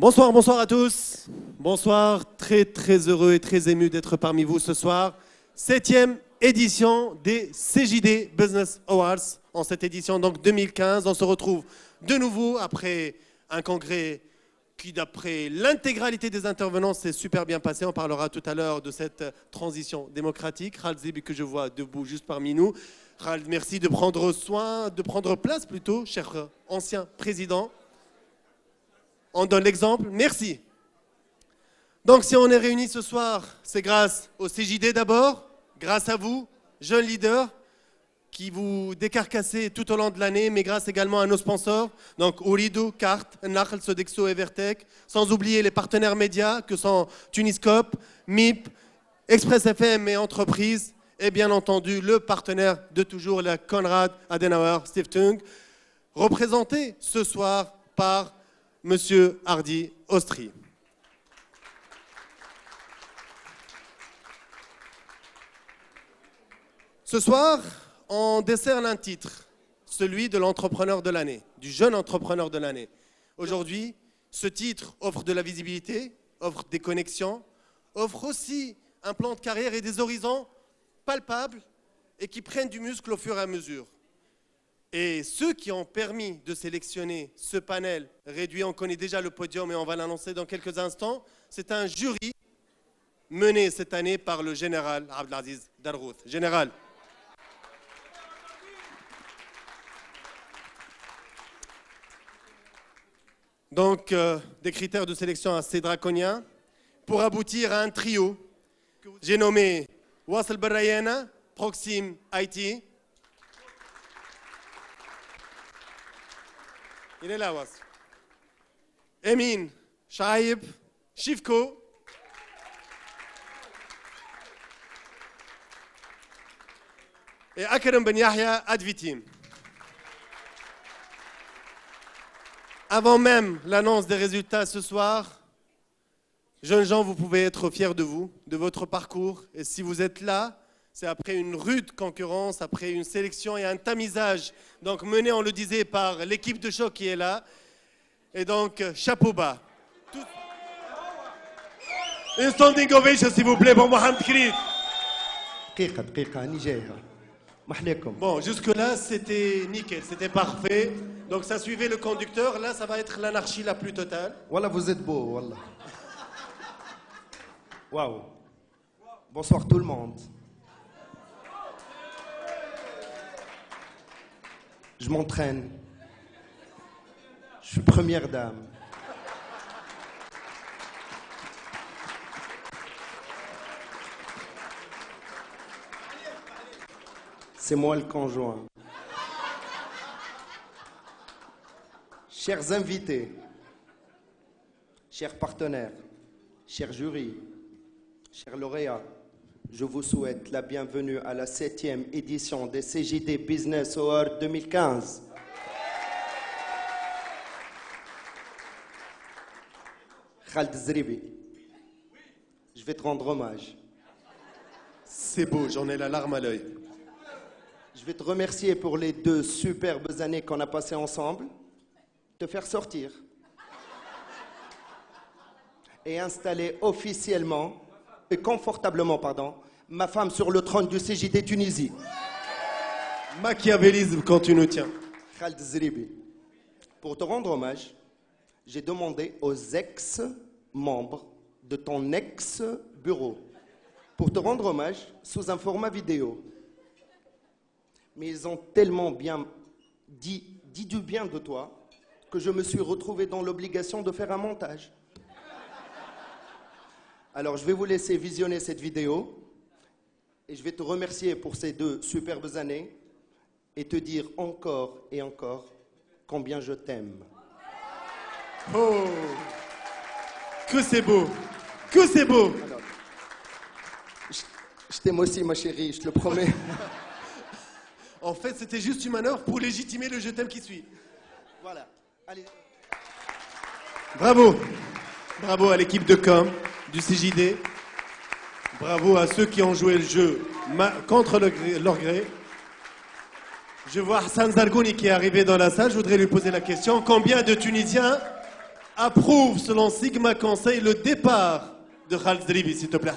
Bonsoir, bonsoir à tous. Bonsoir, très heureux et très ému d'être parmi vous ce soir. 7e édition des CJD Business Awards. En cette édition donc 2015, on se retrouve de nouveau après un congrès qui, d'après l'intégralité des intervenants, s'est super bien passé. On parlera tout à l'heure de cette transition démocratique. Khaled Zibi, que je vois debout juste parmi nous. Khaled, merci de prendre place plutôt, cher ancien président. On donne l'exemple. Merci. Donc, si on est réunis ce soir, c'est grâce au CJD d'abord, grâce à vous, jeunes leaders, qui vous décarcassez tout au long de l'année, mais grâce également à nos sponsors, donc Ooredoo, Carte, Nakhl, Sodexo et Vertec, sans oublier les partenaires médias que sont Tuniscope, MIP, Express FM et Entreprises, et bien entendu le partenaire de toujours, la Konrad Adenauer Stiftung, représenté ce soir par Monsieur Hardy Ostri. Ce soir, on décerne un titre, celui de l'entrepreneur de l'année, du jeune entrepreneur de l'année. Aujourd'hui, ce titre offre de la visibilité, offre des connexions, offre aussi un plan de carrière et des horizons palpables et qui prennent du muscle au fur et à mesure. Et ceux qui ont permis de sélectionner ce panel réduit, on connaît déjà le podium et on va l'annoncer dans quelques instants, c'est un jury mené cette année par le général Abdelaziz Darrouth. Général. Donc, des critères de sélection assez draconiens pour aboutir à un trio. J'ai nommé Wassel Barayana, Proxim IT. Il est là, Wassel. Emin Shaib, Shifco. Et Akram Ben Yahya, Advitim. Avant même l'annonce des résultats ce soir, jeunes gens, vous pouvez être fiers de vous, de votre parcours. Et si vous êtes là, c'est après une rude concurrence, après une sélection et un tamisage, donc mené, on le disait, par l'équipe de choc qui est là. Et donc, chapeau bas. Une standing ovation, s'il vous plaît, pour Mohamed Khalid. Bon, jusque-là, c'était nickel, c'était parfait. Donc ça suivait le conducteur. Là, ça va être l'anarchie la plus totale. Voilà, vous êtes beau, voilà. Waouh. Bonsoir tout le monde. Je m'entraîne. Je suis première dame. C'est moi le conjoint. Chers invités, chers partenaires, chers jurys, chers lauréats, je vous souhaite la bienvenue à la 7e édition des CJD Business Awards 2015. Khaled Zribi, je vais te rendre hommage. C'est beau, j'en ai la larme à l'œil. Je vais te remercier pour les 2 superbes années qu'on a passées ensemble, te faire sortir et installer officiellement et confortablement, ma femme sur le trône du CJD Tunisie. Machiavélisme quand tu nous tiens. Khaled Zribi, pour te rendre hommage, j'ai demandé aux ex-membres de ton ex-bureau pour te rendre hommage sous un format vidéo. Mais ils ont tellement bien dit du bien de toi que je me suis retrouvé dans l'obligation de faire un montage. Alors je vais vous laisser visionner cette vidéo et je vais te remercier pour ces 2 superbes années et te dire encore et encore combien je t'aime. Oh, que c'est beau, que c'est beau. Alors, je t'aime aussi ma chérie, je te le promets. En fait, c'était juste une manœuvre pour légitimer le je t'aime qui suit. Voilà. Allez. Bravo. Bravo à l'équipe de com du CJD. Bravo à ceux qui ont joué le jeu contre leur gré. Je vois Hassan Zargouni qui est arrivé dans la salle. Je voudrais lui poser la question. Combien de Tunisiens approuve selon Sigma Conseil le départ de Khaled Dribi, s'il te plaît.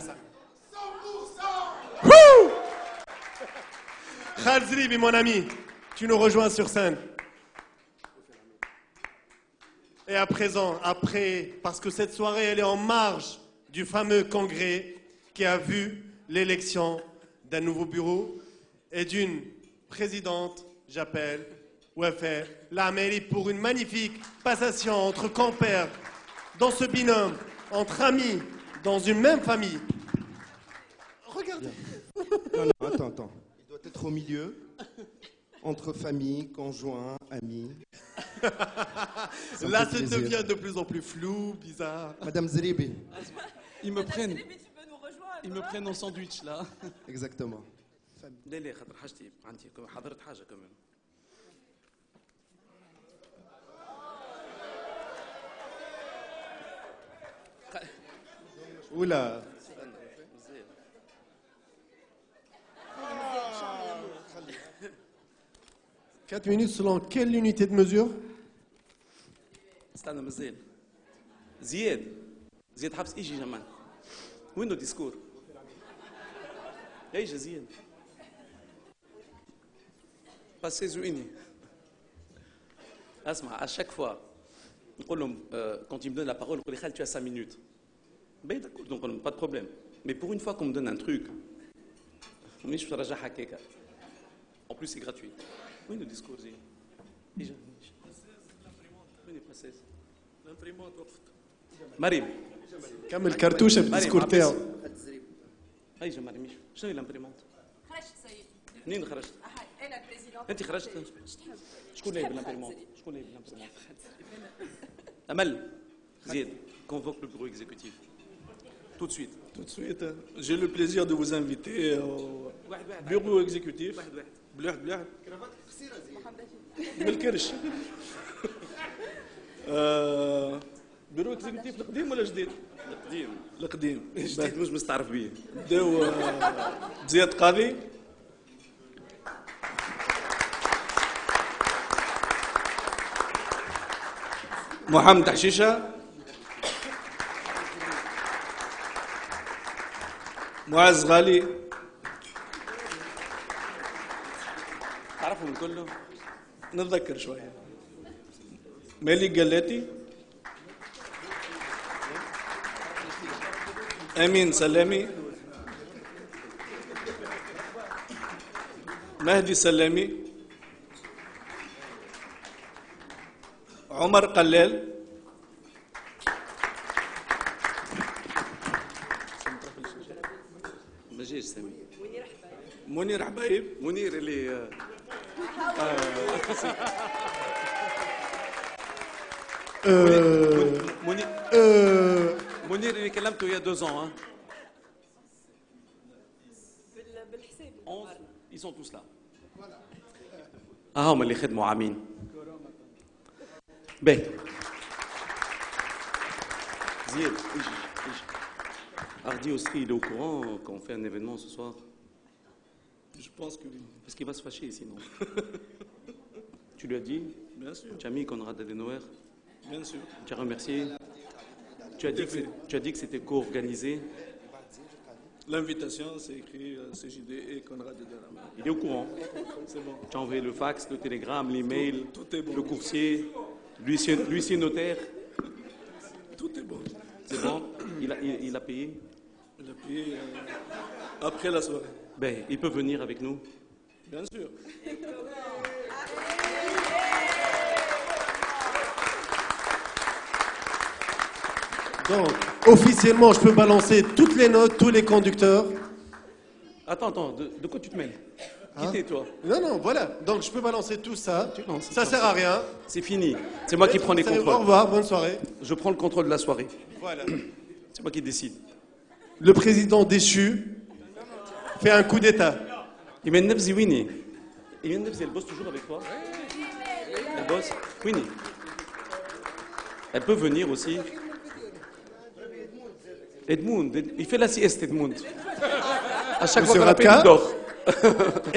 100%. Khaled Dribi, mon ami, tu nous rejoins sur scène. Et à présent, parce que cette soirée, elle est en marge du fameux congrès qui a vu l'élection d'un nouveau bureau et d'une présidente, j'appelle Wafer la mairie pour une magnifique passation entre compères, dans ce binôme, entre amis, dans une même famille. Regardez. Non, attends. Il doit être au milieu, entre famille, conjoint, amis. Là, ça devient de plus en plus flou, bizarre. Madame Zeribi. Ils me prennent. Ils me prennent en sandwich là. Exactement. Oula. 4 minutes selon quelle unité de mesure? استنى مازال زياد حبس ايجي جمال وين الديسكور ايجا زياد باسي زويني اسمع à chaque fois نقول لهم quand ils me donnent la parole نقول لي خالد tu as 5 minutes ben d'accord donc pas de problème mais pour une fois qu'on me donne un truc مانيش باش نرجعها هكاكا en plus c'est gratuit وين الديسكور زياد ايجا وين الباسيز الامبريمونت وقفت مريم كمل كرتوشه بالديسكور تاعو. ايجا مريم شنو هي الامبريمونت؟ خرجت سيد. منين خرجت؟ انا البريزيدونت. انت خرجت؟ شكون اللي بالامبريمونت؟ شكون اللي بالامبريمونت؟ امل زيد convoque le bureau exécutif tout de suite. Tout de suite, j'ai le plaisir de vous inviter au bureau exécutif. بلوح بالكرش. بيرو اكزيكتيف القديم ولا جديد؟ القديم. جديد مش مستعرف بيه. بداو زياد قاضي. محمد حشيشه. معز غالي. تعرفهم كلهم؟ نتذكر شويه. مالك قلاتي. امين سلامي. مهدي سلامي. عمر قلال. ما جاش سامي. منير حبايب. منير اللي منير اللي كلمته il y a 2 ans. بالحساب. 11 ils sont tous là. هم اللي خدموا عامين. باهي. زياد اجي. Hardy aussi, il est au courant quand on fait un événement ce soir. Je pense que oui. Parce qu'il va se fâcher sinon. Tu lui as dit? Bien sûr. Tu as mis Conrad Adenauer? Bien sûr. Tu as remercié? Tu as dit que c'était co-organisé? L'invitation, c'est écrit CJD et Conrad Adenauer. Il est au courant. C'est bon. Tu as envoyé le fax, le télégramme, l'email, Tout est bon. le coursier, l'huissier notaire. Tout est bon. C'est bon? Il a payé? Il a payé après la soirée. Ben, il peut venir avec nous. Bien sûr. Donc, officiellement, je peux balancer toutes les notes, tous les conducteurs. Attends, de quoi tu te mêles? Quittez, toi. Non, voilà. Donc, je peux balancer tout ça. Non, Ça sert à rien. C'est fini. C'est moi qui prends les Salut, contrôles. Au revoir, bonne soirée. Je prends le contrôle de la soirée. Voilà. C'est moi qui décide. Le président déchu fait un coup d'État. Imen Nebzi Winnie. Imen Nebzi, elle bosse toujours avec toi? Elle bosse? Winnie. Elle peut venir aussi. Edmund, il fait la sieste, Edmund. À chaque fois Monsieur qu'on l'appelle, Radka. il dort.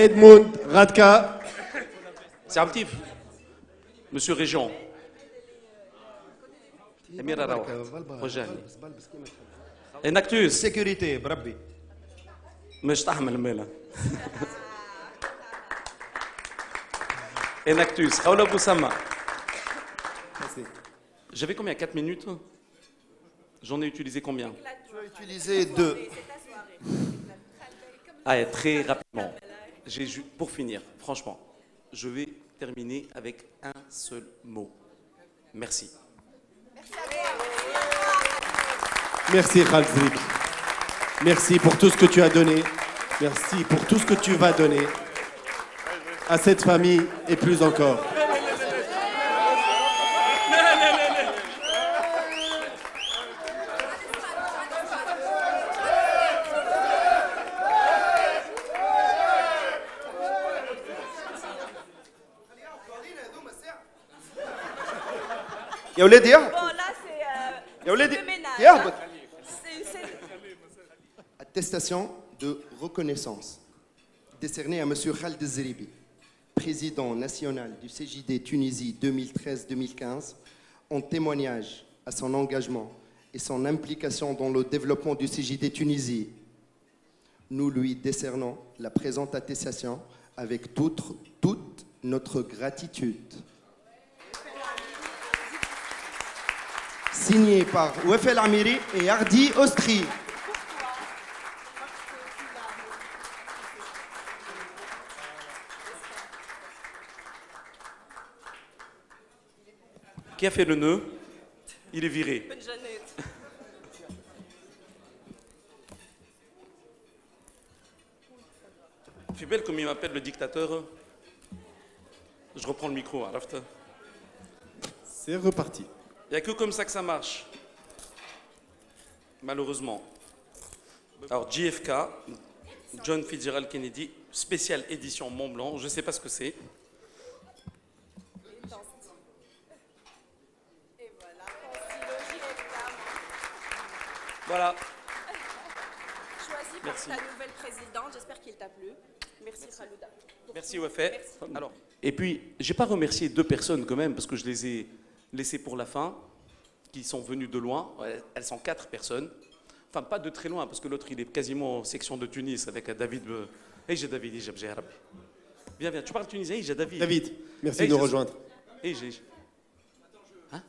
Edmund Radka. C'est actif. Monsieur Régent. أميرة روح وجهني إنكتوس سيكوريتي بربي. مش تحمل مالا Enactus, Raoula Boussama. J'avais combien? 4 minutes? J'en ai utilisé combien? Tu as utilisé 2. Ah, très rapidement. Pour finir, franchement, je vais terminer avec un seul mot. Merci. Merci Khaled Zrik. Merci pour tout ce que tu as donné. Merci pour tout ce que tu vas donner à cette famille et plus encore. يا ولادي يهبط. Bon, là, c'est يا ولادي le ménage. يهبط. C'est- Attestation de reconnaissance décernée à M. Khaled Zeribi, président national du CJD Tunisie 2013-2015, en témoignage à son engagement et son implication dans le développement du CJD Tunisie. Nous lui décernons la présente attestation avec toute notre gratitude. Signé par Wefel Amiri et Hardy Ostri. Qui a fait le nœud? Il est viré. Ben Janet. C'est belle comme il m'appelle le dictateur. Je reprends le micro, Arafta. C'est reparti. Il n'y a que comme ça que ça marche. Malheureusement. Alors, JFK, John Fitzgerald Kennedy, spéciale édition Mont Blanc. Je ne sais pas ce que c'est. Et voilà, Consilogie Voilà. choisi par Merci. ta nouvelle présidente. J'espère qu'il t'a plu. Merci Khalouda. Merci, Wafé. Alors, et puis, je n'ai pas remercié 2 personnes quand même, parce que je les ai laissées pour la fin, qui sont venues de loin. Elles sont 4 personnes. Enfin, pas de très loin, parce que l'autre, il est quasiment en section de Tunis avec David. Hey, j'ai David, j'ai Arabi. Viens, viens. Tu parles tunisien? Hey, j'ai David. David, merci Hey, de nous j'ai- rejoindre. Hey, j'ai. Hein?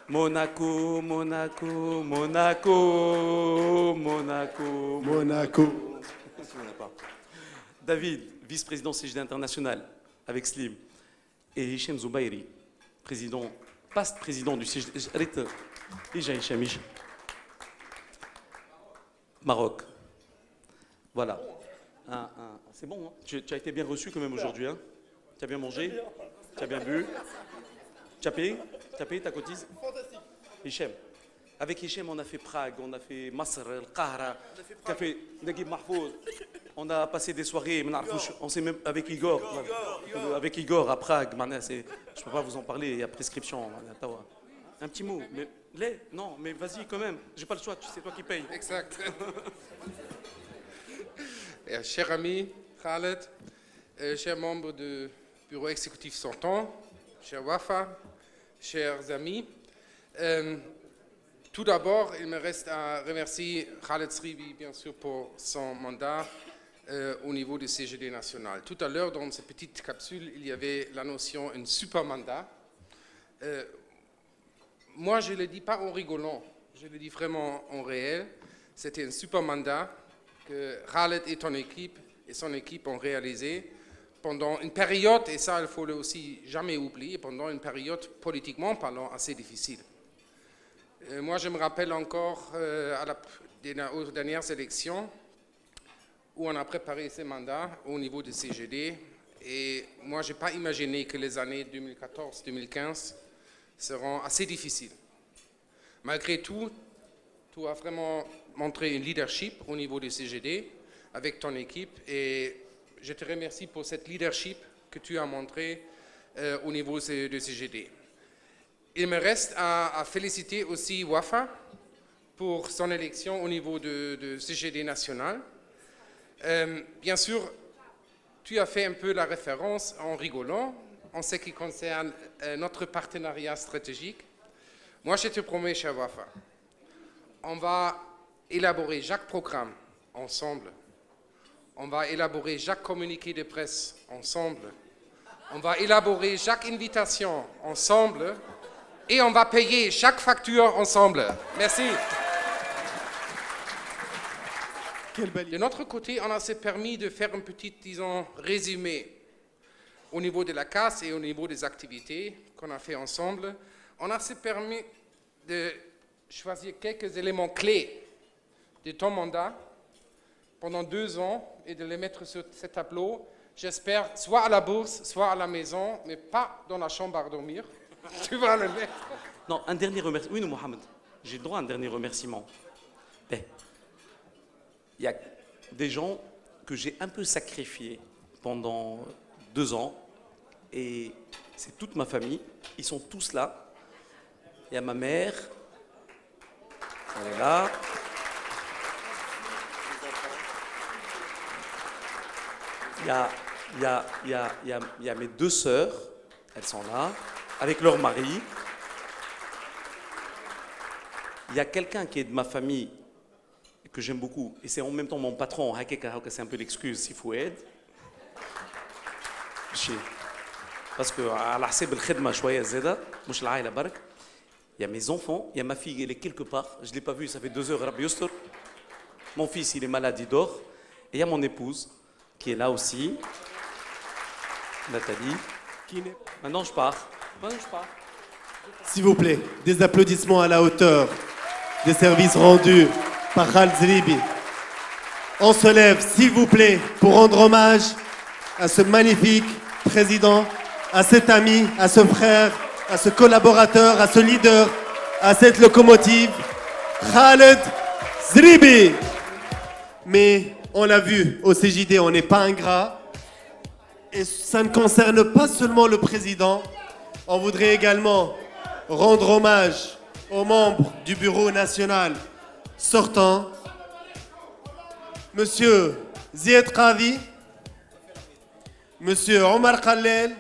Monaco, Monaco, Monaco, Monaco. Monaco. David, vice-président CJD international avec Slim. Et Hichem Zoubairi, président, past président du CJD. Arrête. Hichem. Maroc. Voilà. C'est bon, hein? Tu as été bien reçu quand même aujourd'hui. Hein? Tu as bien mangé? Tu as bien bu? Tu as payé? Tu as payé ta cotise? Fantastique. Hichem. Avec Hichem, on a fait Prague, on a fait Masr, El Qahra, on a fait Naguib Mahfouz. On a passé des soirées, on s'est même avec Igor. Avec Igor à Prague. Je ne peux pas vous en parler, il y a prescription. Un petit mot. Mais, non, mais vas-y quand même. J'ai pas le choix, c'est toi qui payes. Exact. Cher ami Khaled, chers membres du bureau exécutif sortant, cher Wafa, chers amis, tout d'abord, il me reste à remercier Khaled Zeribi, bien sûr, pour son mandat au niveau du CJD national. Tout à l'heure, dans cette petite capsule, il y avait la notion un super mandat. Moi, je ne le dis pas en rigolant, je le dis vraiment en réel. C'était un super mandat que Khaled et son équipe ont réalisé pendant une période, et ça, il faut le aussi jamais oublier, pendant une période politiquement parlant assez difficile. Moi, je me rappelle encore aux dernières élections où on a préparé ces mandats au niveau du CJD. Et moi, je n'ai pas imaginé que les années 2014-2015 seront assez difficiles. Malgré tout, tu as vraiment montré un leadership au niveau du CJD avec ton équipe. Et je te remercie pour cette leadership que tu as montré au niveau du CJD. Il me reste à féliciter aussi Wafa pour son élection au niveau de CJD national. Bien sûr, tu as fait un peu la référence en rigolant, en ce qui concerne notre partenariat stratégique. Moi, je te promets, cher Wafa, on va élaborer chaque programme ensemble. On va élaborer chaque communiqué de presse ensemble. On va élaborer chaque invitation ensemble. Et on va payer chaque facture ensemble. Merci. De notre côté, on s'est permis de faire un petit, disons, résumé au niveau de la casse et au niveau des activités qu'on a fait ensemble. On s'est permis de choisir quelques éléments clés de ton mandat pendant 2 ans et de les mettre sur ce tableau. J'espère soit à la bourse, soit à la maison, mais pas dans la chambre à dormir. Tu vas le mettre. Non, un dernier remerciement. Oui, non, Mohamed, j'ai le droit à un dernier remerciement. Ben, il y a des gens que j'ai un peu sacrifiés pendant 2 ans, et c'est toute ma famille. Ils sont tous là. Il y a ma mère, elle est là. Il y a mes 2 sœurs, elles sont là, avec leur mari. Il y a quelqu'un qui est de ma famille que j'aime beaucoup, et c'est en même temps mon patron, c'est un peu l'excuse, s'il faut aider. Parce que il y a mes enfants, il y a ma fille, elle est quelque part, je ne l'ai pas vue, ça fait 2 heures, mon fils, il est malade, il dort, et il y a mon épouse, qui est là aussi, Nathalie. Maintenant, je pars. S'il vous plaît, des applaudissements à la hauteur des services rendus par Khaled Zeribi. On se lève, s'il vous plaît, pour rendre hommage à ce magnifique président, à cet ami, à ce frère, à ce collaborateur, à ce leader, à cette locomotive, Khaled Zeribi. Mais on l'a vu, au CJD, on n'est pas ingrat. Et ça ne concerne pas seulement le président. On voudrait également rendre hommage aux membres du bureau national sortant. Monsieur Zied Qadi, Monsieur Omar Khalel,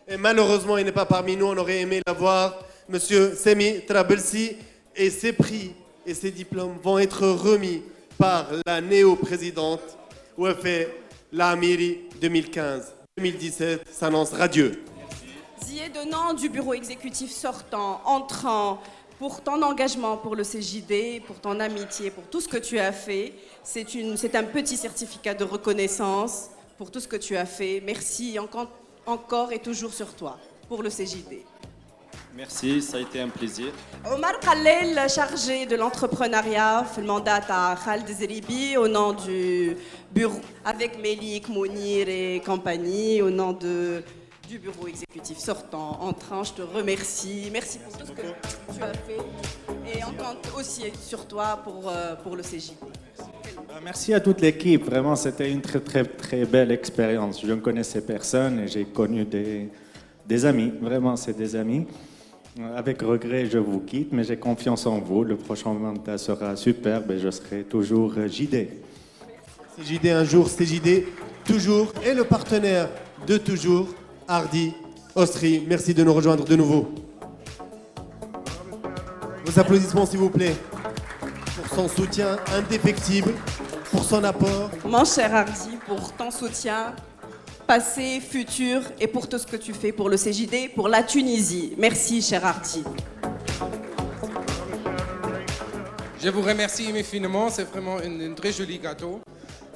et malheureusement il n'est pas parmi nous, on aurait aimé l'avoir, Monsieur Semi Trabelsi, et ces prix et ces diplômes vont être remis par la néo-présidente Wafé Lamiri 2015-2017 s'annonce radieux. Zied, au nom du bureau exécutif sortant, entrant, pour ton engagement pour le CJD, pour ton amitié, pour tout ce que tu as fait, c'est un petit certificat de reconnaissance pour tout ce que tu as fait. Merci encore et toujours sur toi pour le CJD. Merci, ça a été un plaisir. Omar Khalel, chargé de l'entrepreneuriat, fait le mandat à Khaled Zeribi au nom du bureau, avec Melik, Mounir et compagnie, au nom du bureau exécutif sortant, entrant. Je te remercie. Merci pour tout ce que tu as fait. Et on compte aussi sur toi pour le CJD. Merci à toute l'équipe. Vraiment, c'était une très belle expérience. Je ne connaissais personne et j'ai connu des amis. Vraiment, c'est des amis. Avec regret, je vous quitte, mais j'ai confiance en vous. Le prochain mandat sera superbe et je serai toujours JD. CJD un jour, CJD toujours. Et le partenaire de toujours, Hardy Ostri. Merci de nous rejoindre de nouveau. Vos applaudissements, s'il vous plaît, pour son soutien indéfectible, pour son apport. Mon cher Hardy, pour ton soutien passé, futur et pour tout ce que tu fais pour le CJD, pour la Tunisie. Merci, cher Hardy. Je vous remercie infiniment, c'est vraiment un très joli gâteau.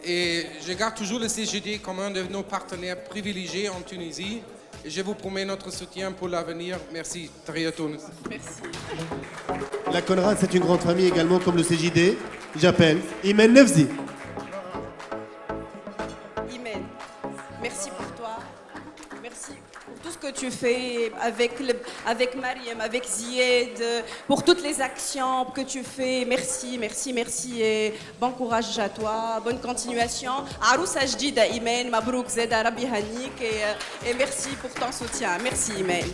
Et je garde toujours le CJD comme un de nos partenaires privilégiés en Tunisie. Et je vous promets notre soutien pour l'avenir. Merci. Merci. La Conrad, c'est une grande famille également comme le CJD. J'appelle Imen Nefzi. Imen, merci pour toi. Merci pour tout ce que tu fais avec Mariam, avec Zied, pour toutes les actions que tu fais. Merci, merci, merci. Et bon courage à toi, bonne continuation. Arousa Jdida Imen, Mabrouk Zeda Rabbi Hanik. Et merci pour ton soutien. Merci Imen.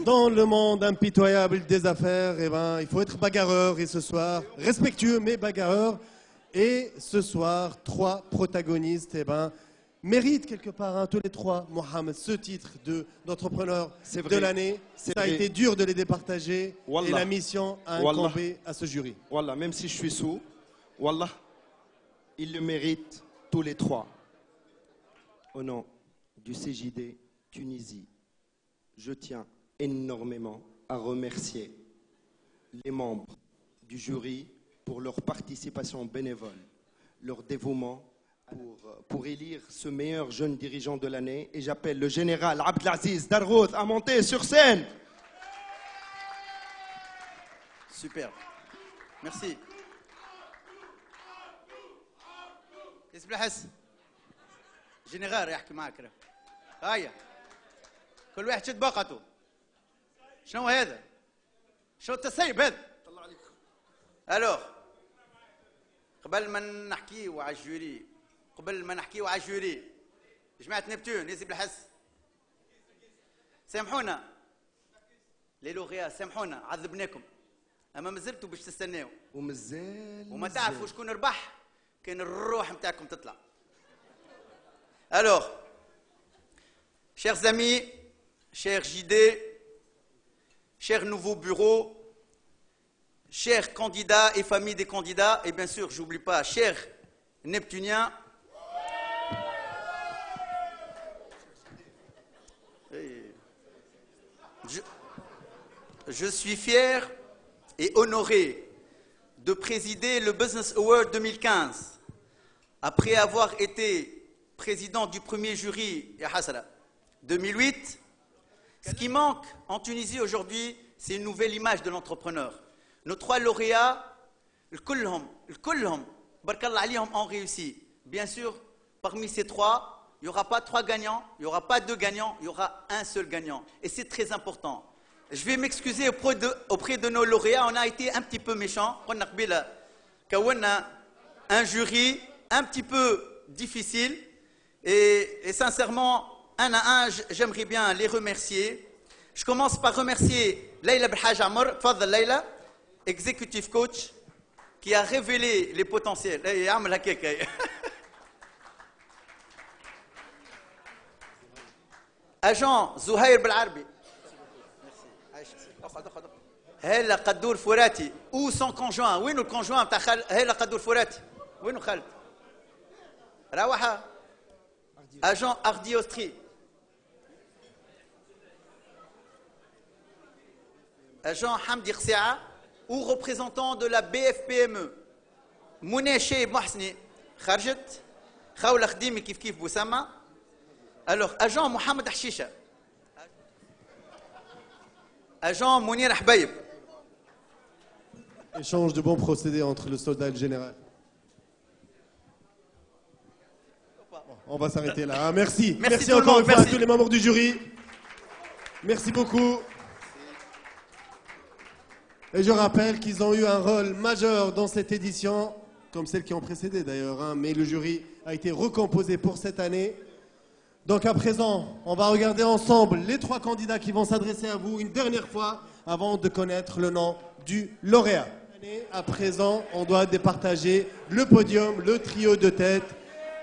Dans le monde impitoyable des affaires, eh ben, il faut être bagarreur. Et ce soir, respectueux mais bagarreur. Et ce soir, 3 protagonistes. Eh ben, méritent quelque part, hein, tous les trois, Mohamed, ce titre d'entrepreneur de l'année. Ça a été dur de les départager et la mission a incombé à ce jury. Wallah, même si je suis sourd, Wallah, ils le méritent tous les trois. Au nom du CJD Tunisie, je tiens énormément à remercier les membres du jury pour leur participation bénévole, leur dévouement pour élire ce meilleur jeune dirigeant de l'année. Et j'appelle le général Abdelaziz Dargouth à monter sur scène. Super. Merci. اسم الحس جنرال يحكي معك راه. هيا كل واحد شد باقته. شنو هذا؟ شنو التسيب هذا؟ طلع عليك. الوغ قبل ما نحكيو على الجوري جماعة نبتون يزي بالحس سامحونا لي لوغيا سامحونا عذبناكم اما مازلتوا باش تستناو وما تعرفوا شكون ربح كان الروح نتاعكم تطلع. Alors, chers amis, chers JD, chers nouveaux bureaux, chers candidats et familles des candidats, et bien sûr, j'oublie pas, chers Neptuniens, je suis fier et honoré de présider le Business Award 2015 après avoir été président du premier jury 2008. Ce qui manque en Tunisie aujourd'hui, c'est une nouvelle image de l'entrepreneur. Nos trois lauréats, الكلهم barkallah alayhim, ont réussi. Bien sûr, parmi ces trois, il n'y aura pas trois gagnants, il n'y aura pas deux gagnants, il y aura un seul gagnant. Et c'est très important. Je vais m'excuser auprès de nos lauréats, on a été un petit peu méchants. On a un jury un petit peu difficile. Et sincèrement, un à un, j'aimerais bien les remercier. Je commence par remercier Leila Belhaj Amr, Fadl Leila, executive coach, qui a révélé les potentiels. Agent Zouhair Belarbi. هلا قدور فراتي ou son conjoint. وينو الكونجوان تاع هلا قدور فراتي؟ وينو خالد؟ راوحة. Agent Hardy Austri. Agent Hamdi Khsia ou représentant de la BFPME. Mouné Cheib Mohsni خرجت. خاولة خديمي كيف بوسامة. Alors, agent Mohamed Hashisha. Agent Mounir Hbaïb. Échange de bons procédés entre le soldat et le général. Bon, on va s'arrêter là. Merci. Merci encore une fois à tous les membres du jury. Merci beaucoup. Et je rappelle qu'ils ont eu un rôle majeur dans cette édition, comme celles qui ont précédé d'ailleurs, hein, mais le jury a été recomposé pour cette année. Donc à présent, on va regarder ensemble les trois candidats qui vont s'adresser à vous une dernière fois avant de connaître le nom du lauréat. À présent, on doit départager le podium, le trio de tête.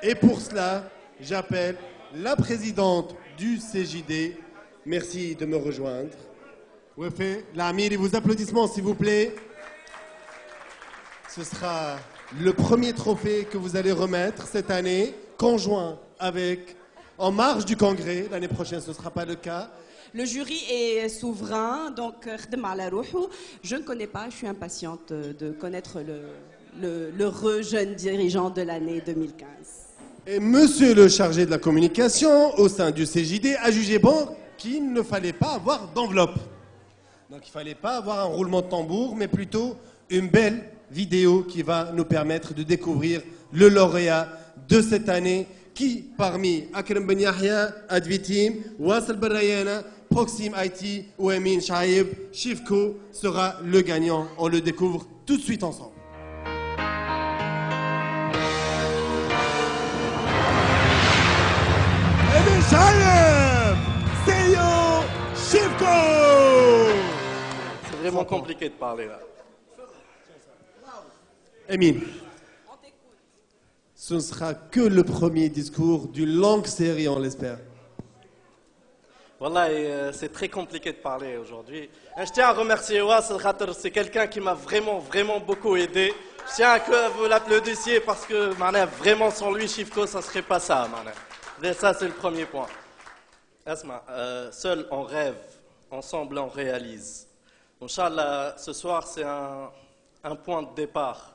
Et pour cela, j'appelle la présidente du CJD. Merci de me rejoindre. Ouefé, l'Amir, et vos applaudissements s'il vous plaît. Ce sera le premier trophée que vous allez remettre cette année, conjoint avec... En marge du congrès, l'année prochaine ce ne sera pas le cas. Le jury est souverain, donc je ne connais pas, je suis impatiente de connaître l'heureux jeune dirigeant de l'année 2015. Et monsieur le chargé de la communication au sein du CJD a jugé bon qu'il ne fallait pas avoir d'enveloppe. Donc il ne fallait pas avoir un roulement de tambour, mais plutôt une belle vidéo qui va nous permettre de découvrir le lauréat de cette année. Qui parmi Akram Ben Yahya, Advitim, Wassel Barayana, Proxim IT ou Amin Shaib, Shifko sera le gagnant. On le découvre tout de suite ensemble. Amin Shaib, Seyo, Shifko. C'est vraiment compliqué de parler là. Amin. ce ne sera que le premier discours d'une longue série, on l'espère. Voilà, c'est très compliqué de parler aujourd'hui. Je tiens à remercier Wassel Khater, c'est quelqu'un qui m'a vraiment beaucoup aidé. Je tiens à que vous l'applaudissiez parce que vraiment sans lui, Chifco, ça ne serait pas ça. Et ça, c'est le premier point. Asma, seul on rêve, ensemble on réalise. Inch'Allah, ce soir, c'est un point de départ.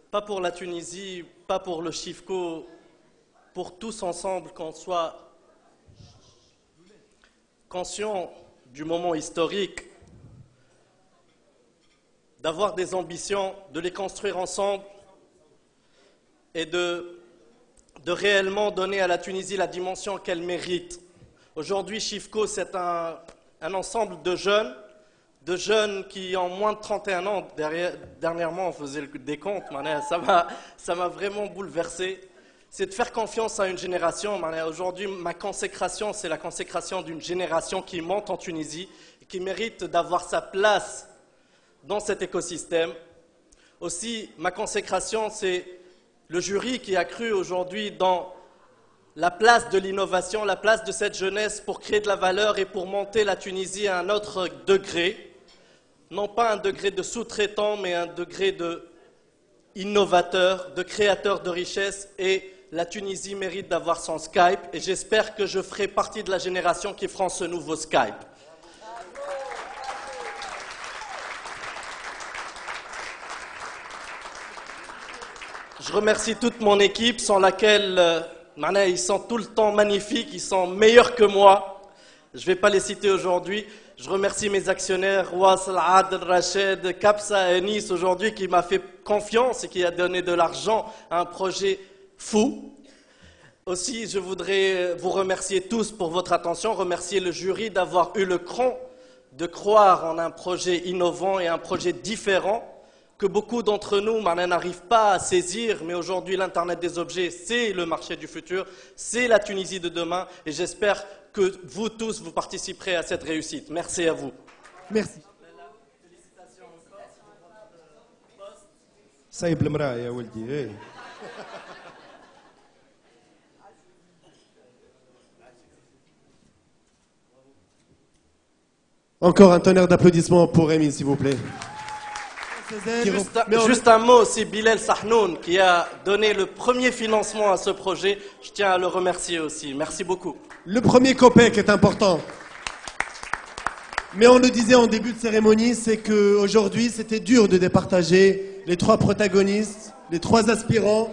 Pas pour la Tunisie, pas pour le Chifco, pour tous ensemble qu'on soit conscient du moment historique, d'avoir des ambitions, de les construire ensemble et de réellement donner à la Tunisie la dimension qu'elle mérite. Aujourd'hui, Chifco, c'est un ensemble de jeunes qui ont moins de 31 ans. Dernièrement, on faisait le décompte, ça m'a vraiment bouleversé. C'est de faire confiance à une génération. Aujourd'hui, ma consécration, c'est la consécration d'une génération qui monte en Tunisie et qui mérite d'avoir sa place dans cet écosystème. Aussi, ma consécration, c'est le jury qui a cru aujourd'hui dans la place de l'innovation, la place de cette jeunesse pour créer de la valeur et pour monter la Tunisie à un autre degré. Non pas un degré de sous-traitant, mais un degré de innovateur, de créateur de richesse. Et la Tunisie mérite d'avoir son Skype et j'espère que je ferai partie de la génération qui fera ce nouveau Skype. Je remercie toute mon équipe sans laquelle ils sont tout le temps magnifiques, ils sont meilleurs que moi. Je ne vais pas les citer aujourd'hui. Je remercie mes actionnaires, Wassel, Adel, Rached, Kapsa et Nice aujourd'hui qui m'a fait confiance et qui a donné de l'argent à un projet fou. Aussi, je voudrais vous remercier tous pour votre attention, remercier le jury d'avoir eu le cran de croire en un projet innovant et un projet différent que beaucoup d'entre nous n'arrivent pas à saisir, mais aujourd'hui l'Internet des objets, c'est le marché du futur, c'est la Tunisie de demain et j'espère que vous tous, vous participerez à cette réussite. Merci à vous. Merci. Encore un tonnerre d'applaudissements pour Rémi, s'il vous plaît. Juste un mot aussi, Bilal Sahnoun, qui a donné le premier financement à ce projet. Je tiens à le remercier aussi. Merci beaucoup. Le premier copec est important. Mais on le disait en début de cérémonie, c'est qu'aujourd'hui, c'était dur de départager les trois protagonistes, les trois aspirants.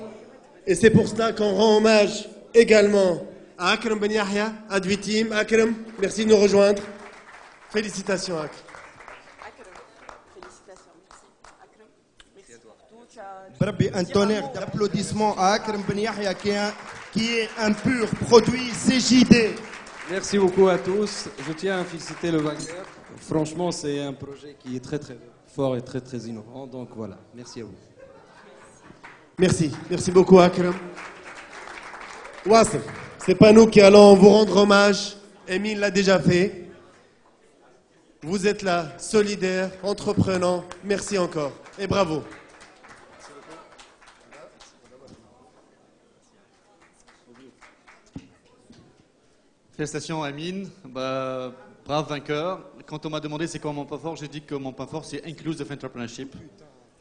Et c'est pour cela qu'on rend hommage également à Akram Ben Yahya, à Dvitim. Akram, merci de nous rejoindre. Félicitations, Akram. Un tonnerre d'applaudissements à Akram Ben Yahya qui est un pur produit CJD. Merci beaucoup à tous. Je tiens à féliciter le vainqueur. Franchement, c'est un projet qui est très fort et très innovant. Donc voilà, merci à vous. Merci, merci beaucoup Akram. Wassel, c'est pas nous qui allons vous rendre hommage. Emile l'a déjà fait. Vous êtes là, solidaire, entreprenant. Merci encore et bravo. Félicitations Amine, brave vainqueur. Quand on m'a demandé c'est quoi mon point fort, j'ai dit que mon point fort c'est Inclusive Entrepreneurship.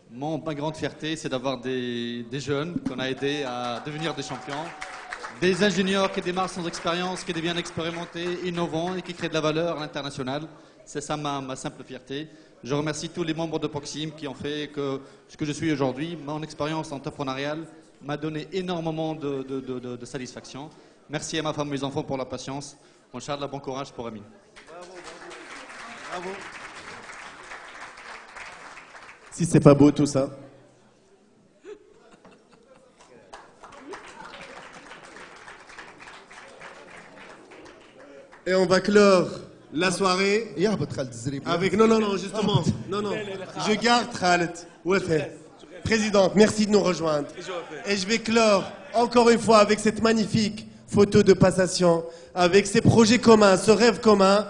Ma grande fierté c'est d'avoir des jeunes qu'on a aidés à devenir des champions, des ingénieurs qui démarrent sans expérience, qui deviennent expérimentés, innovants et qui créent de la valeur à l'international. C'est ça ma simple fierté. Je remercie tous les membres de Proxim qui ont fait que ce que je suis aujourd'hui, mon expérience entrepreneuriale m'a donné énormément de satisfaction. Merci à ma femme et mes enfants pour la patience. Inch'Allah, bon courage pour Amine. Bravo. Bravo. Si c'est pas beau tout ça. Et on va clore la soirée avec... Non, justement. Non. Je garde Khaled. Présidente, merci de nous rejoindre. Et je vais clore encore une fois avec cette magnifique photo de passation, avec ces projets communs, ce rêve commun,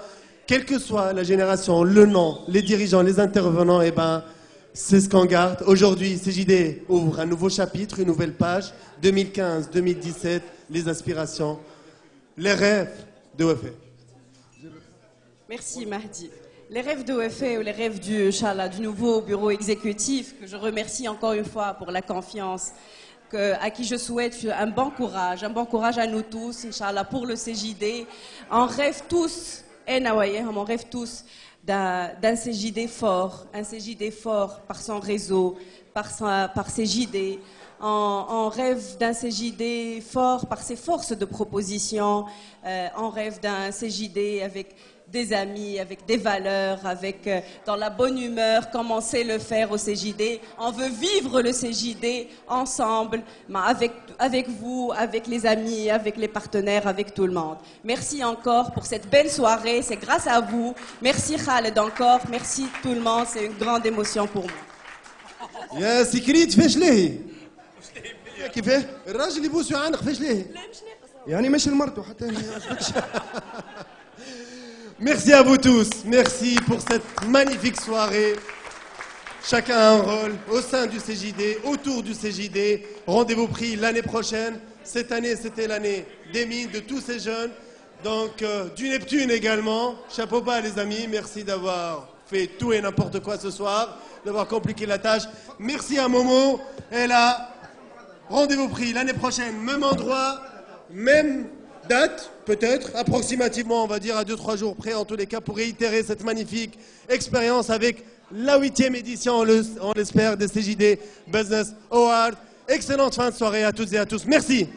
quelle que soit la génération, le nom, les dirigeants, les intervenants, c'est ce qu'on garde. Aujourd'hui, CJD ouvre un nouveau chapitre, une nouvelle page. 2015-2017, les aspirations, les rêves de OFA. Merci Mahdi. Les rêves de OFA ou les rêves du nouveau bureau exécutif, que je remercie encore une fois pour la confiance, à qui je souhaite un bon courage à nous tous, Inch'Allah, pour le CJD. On rêve tous, on rêve tous d'un CJD fort, un CJD fort par son réseau, par CJD. On rêve d'un CJD fort par ses forces de proposition. On rêve d'un CJD avec des amis, avec des valeurs, dans la bonne humeur, comme on sait le faire au CJD. On veut vivre le CJD ensemble, avec vous, avec les amis, avec les partenaires, avec tout le monde. Merci encore pour cette belle soirée, c'est grâce à vous. Merci Khaled encore, merci tout le monde, c'est une grande émotion pour moi. يا سكريت فاش ليه؟ كيفاه؟ الراجل يبوس يعانق فاش ليه؟ يعني مش المرته حتى Merci à vous tous, merci pour cette magnifique soirée. Chacun a un rôle au sein du CJD, autour du CJD. Rendez-vous pris l'année prochaine. Cette année, c'était l'année des mines, de tous ces jeunes. Donc, du Neptune également. Chapeau bas les amis, merci d'avoir fait tout et n'importe quoi ce soir, d'avoir compliqué la tâche. Merci à Momo, elle a rendez-vous pris l'année prochaine, même endroit, même date, peut-être, approximativement, on va dire à 2-3 jours près, en tous les cas, pour réitérer cette magnifique expérience avec la 8e édition, on l'espère, des CJD Business Awards. Excellente fin de soirée à toutes et à tous. Merci.